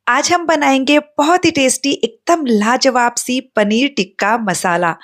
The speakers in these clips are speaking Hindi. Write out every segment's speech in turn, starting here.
आज हम बनाएंगे बहुत ही टेस्टी एकदम लाजवाब सी पनीर टिक्का मसाला।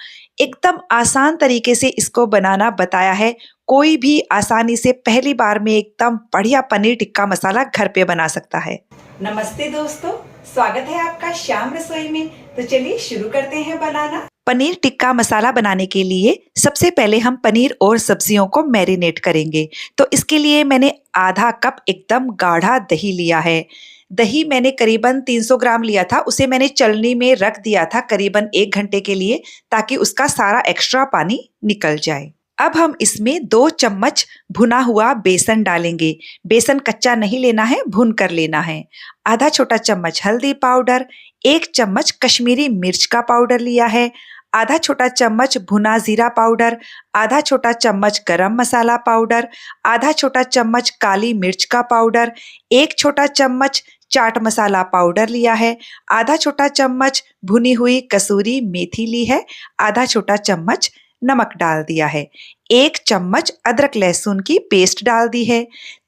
एकदम आसान तरीके से इसको बनाना बताया है। कोई भी आसानी से पहली बार में एकदम बढ़िया पनीर टिक्का मसाला घर पे बना सकता है। नमस्ते दोस्तों, स्वागत है आपका श्याम रसोई में। तो चलिए शुरू करते हैं बनाना। पनीर टिक्का मसाला बनाने के लिए सबसे पहले हम पनीर और सब्जियों को मैरिनेट करेंगे। तो इसके लिए मैंने आधा कप एकदम गाढ़ा दही लिया है। दही मैंने करीबन 300 ग्राम लिया था। उसे मैंने चलनी में रख दिया था करीबन 1 घंटे के लिए, ताकि उसका सारा एक्स्ट्रा पानी निकल जाए। अब हम इसमें 2 चम्मच भुना हुआ बेसन डालेंगे। बेसन कच्चा नहीं लेना है, भून कर लेना है। आधा छोटा चम्मच हल्दी पाउडर, 1 चम्मच कश्मीरी मिर्च का पाउडर लिया है, आधा छोटा चम्मच भुना जीरा पाउडर, आधा छोटा चम्मच गरम मसाला पाउडर, आधा छोटा चम्मच काली मिर्च का पाउडर, 1 छोटा चम्मच चाट मसाला पाउडर लिया है, आधा छोटा चम्मच भुनी हुई कसूरी मेथी ली है, आधा छोटा चम्मच नमक डाल दिया है, 1 चम्मच अदरक लहसुन की पेस्ट डाल दी है,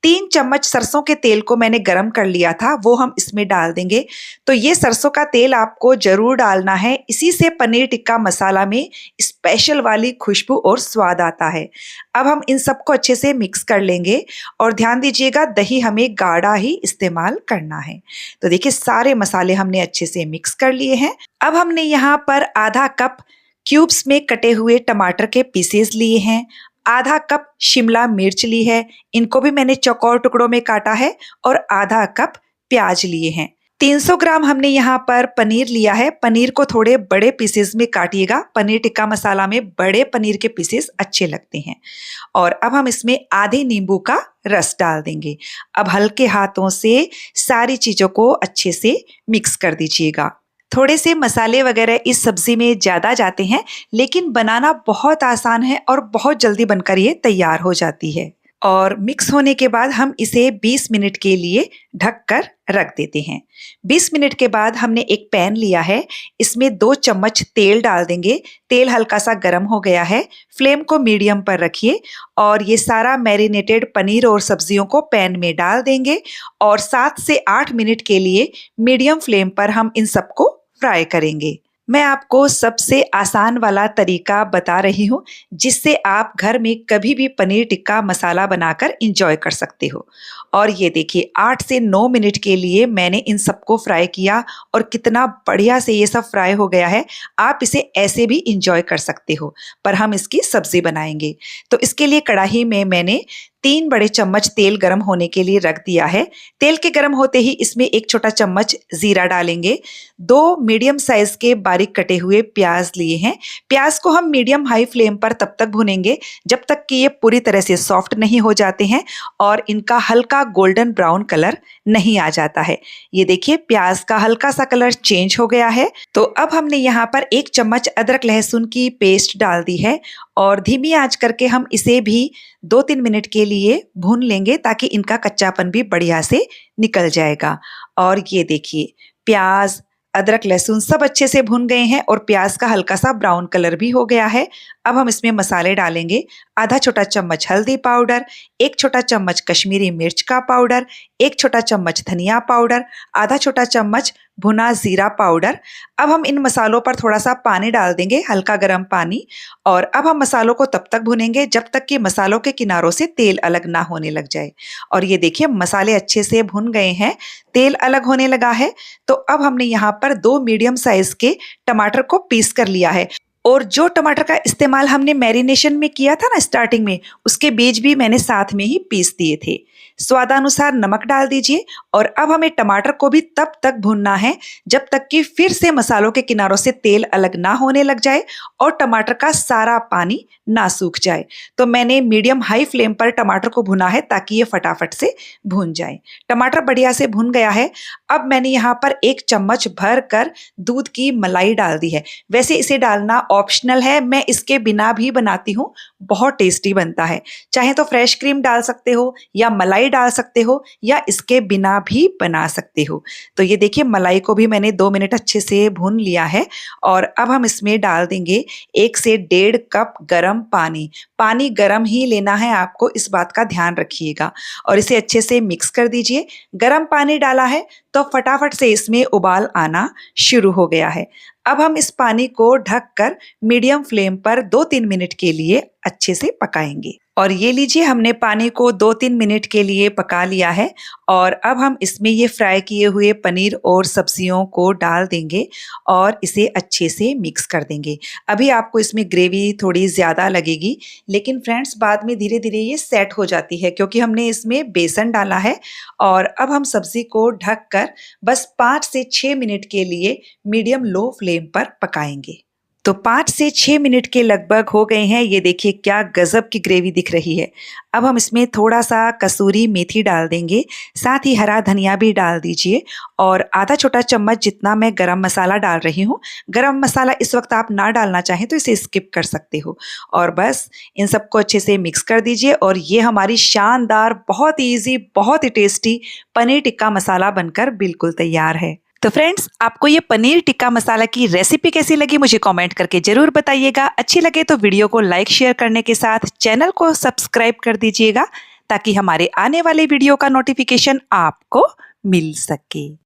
3 चम्मच सरसों के तेल को मैंने गरम कर लिया था, वो हम इसमें डाल देंगे। तो ये सरसों का तेल आपको जरूर डालना है, इसी से पनीर टिक्का मसाला में स्पेशल वाली खुशबू और स्वाद आता है। अब हम इन सबको अच्छे से मिक्स कर लेंगे और ध्यान दीजिएगा दही हमें गाढ़ा ही इस्तेमाल करना है। तो देखिए सारे मसाले हमने अच्छे से मिक्स कर लिए हैं। अब हमने यहाँ पर आधा कप क्यूब्स में कटे हुए टमाटर के पीसेस लिए हैं, आधा कप शिमला मिर्च ली है, इनको भी मैंने चौकोर टुकड़ों में काटा है, और आधा कप प्याज लिए हैं। 300 ग्राम हमने यहाँ पर पनीर लिया है। पनीर को थोड़े बड़े पीसेस में काटिएगा, पनीर टिक्का मसाला में बड़े पनीर के पीसेस अच्छे लगते हैं। और अब हम इसमें आधे नींबू का रस डाल देंगे। अब हल्के हाथों से सारी चीजों को अच्छे से मिक्स कर दीजिएगा। थोड़े से मसाले वगैरह इस सब्जी में ज़्यादा जाते हैं, लेकिन बनाना बहुत आसान है और बहुत जल्दी बनकर ये तैयार हो जाती है। और मिक्स होने के बाद हम इसे 20 मिनट के लिए ढककर रख देते हैं। 20 मिनट के बाद हमने एक पैन लिया है, इसमें 2 चम्मच तेल डाल देंगे। तेल हल्का सा गर्म हो गया है, फ्लेम को मीडियम पर रखिए और ये सारा मैरिनेटेड पनीर और सब्जियों को पैन में डाल देंगे और 7 से 8 मिनट के लिए मीडियम फ्लेम पर हम इन सबको फ्राई करेंगे। मैं आपको सबसे आसान वाला तरीका बता रही हूँ, जिससे आप घर में कभी भी पनीर टिक्का मसाला बनाकर इंजॉय कर सकते हो। और ये देखिए 8 से 9 मिनट के लिए मैंने इन सबको फ्राई किया और कितना बढ़िया से ये सब फ्राई हो गया है। आप इसे ऐसे भी इंजॉय कर सकते हो, पर हम इसकी सब्जी बनाएंगे। तो इसके लिए कढ़ाई में मैंने 3 बड़े चम्मच तेल गरम होने के लिए रख दिया है। तेल के गरम होते ही इसमें 1 छोटा चम्मच जीरा डालेंगे। 2 मीडियम साइज के बारीक कटे हुए प्याज लिए हैं। प्याज को हम मीडियम हाई फ्लेम पर तब तक भुनेंगे जब तक कि ये पूरी तरह से सॉफ्ट नहीं हो जाते हैं और इनका हल्का गोल्डन ब्राउन कलर नहीं आ जाता है। ये देखिए प्याज का हल्का सा कलर चेंज हो गया है। तो अब हमने यहाँ पर 1 चम्मच अदरक लहसुन की पेस्ट डाल दी है और धीमी आंच करके हम इसे भी 2-3 मिनट के लिए भून लेंगे, ताकि इनका कच्चापन भी बढ़िया से निकल जाएगा। और ये देखिए प्याज अदरक लहसुन सब अच्छे से भुन गए हैं और प्याज का हल्का सा ब्राउन कलर भी हो गया है। अब हम इसमें मसाले डालेंगे। आधा छोटा चम्मच हल्दी पाउडर, 1 छोटा चम्मच कश्मीरी मिर्च का पाउडर, 1 छोटा चम्मच धनिया पाउडर, आधा छोटा चम्मच भुना जीरा पाउडर। अब हम इन मसालों पर थोड़ा सा पानी डाल देंगे, हल्का गर्म पानी। और अब हम मसालों को तब तक भुनेंगे जब तक कि मसालों के किनारों से तेल अलग ना होने लग जाए। और ये देखिए मसाले अच्छे से भुन गए हैं, तेल अलग होने लगा है। तो अब हमने यहाँ पर 2 मीडियम साइज के टमाटर को पीस कर लिया है। और जो टमाटर का इस्तेमाल हमने मैरिनेशन में किया था ना स्टार्टिंग में, उसके बीज भी मैंने साथ में ही पीस दिए थे। स्वादानुसार नमक डाल दीजिए और अब हमें टमाटर को भी तब तक भूनना है जब तक कि फिर से मसालों के किनारों से तेल अलग ना होने लग जाए और टमाटर का सारा पानी ना सूख जाए। तो मैंने मीडियम हाई फ्लेम पर टमाटर को भुना है ताकि ये फटाफट से भून जाए। टमाटर बढ़िया से भुन गया है। अब मैंने यहाँ पर 1 चम्मच भर कर दूध की मलाई डाल दी है। वैसे इसे डालना ऑप्शनल है, मैं इसके बिना भी बनाती हूँ, बहुत टेस्टी बनता है। चाहे तो फ्रेश क्रीम डाल सकते हो या मलाई मलाई डाल सकते हो या इसके बिना भी बना सकते हो। तो ये देखिए मलाई को भी मैंने 2 मिनट अच्छे से भून लिया है और अब हम इसमें डाल देंगे 1 से 1.5 कप गरम पानी। पानी गरम ही लेना है आपको, इस बात का ध्यान रखिएगा और इसे अच्छे से मिक्स कर दीजिए। गरम पानी डाला है तो फटाफट से इसमें उबाल आना शुरू हो गया है। अब हम इस पानी को ढककर मीडियम फ्लेम पर 2-3 मिनट के लिए अच्छे से पकाएंगे। और ये लीजिए हमने पानी को 2-3 मिनट के लिए पका लिया है और अब हम इसमें ये फ्राई किए हुए पनीर और सब्जियों को डाल देंगे और इसे अच्छे से मिक्स कर देंगे। अभी आपको इसमें ग्रेवी थोड़ी ज़्यादा लगेगी, लेकिन फ्रेंड्स बाद में धीरे-धीरे ये सेट हो जाती है क्योंकि हमने इसमें बेसन डाला है। और अब हम सब्जी को ढककर बस 5 से 6 मिनट के लिए मीडियम लो फ्लेम पर पकाएंगे। तो 5 से 6 मिनट के लगभग हो गए हैं। ये देखिए क्या गजब की ग्रेवी दिख रही है। अब हम इसमें थोड़ा-सा कसूरी मेथी डाल देंगे, साथ ही हरा धनिया भी डाल दीजिए और आधा छोटा चम्मच जितना मैं गरम मसाला डाल रही हूँ। गरम मसाला इस वक्त आप ना डालना चाहें तो इसे स्किप कर सकते हो। और बस इन सबको अच्छे से मिक्स कर दीजिए और ये हमारी शानदार, बहुत ही ईज़ी, बहुत ही टेस्टी पनीर टिक्का मसाला बनकर बिल्कुल तैयार है। तो फ्रेंड्स, आपको ये पनीर टिक्का मसाला की रेसिपी कैसी लगी मुझे कमेंट करके जरूर बताइएगा। अच्छी लगे तो वीडियो को लाइक शेयर करने के साथ चैनल को सब्सक्राइब कर दीजिएगा ताकि हमारे आने वाले वीडियो का नोटिफिकेशन आपको मिल सके।